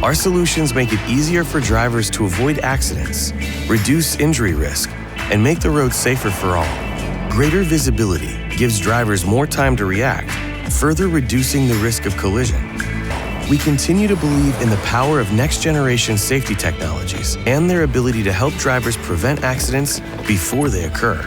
Our solutions make it easier for drivers to avoid accidents, reduce injury risk, and make the road safer for all. Greater visibility gives drivers more time to react, further reducing the risk of collision. We continue to believe in the power of next-generation safety technologies and their ability to help drivers prevent accidents before they occur.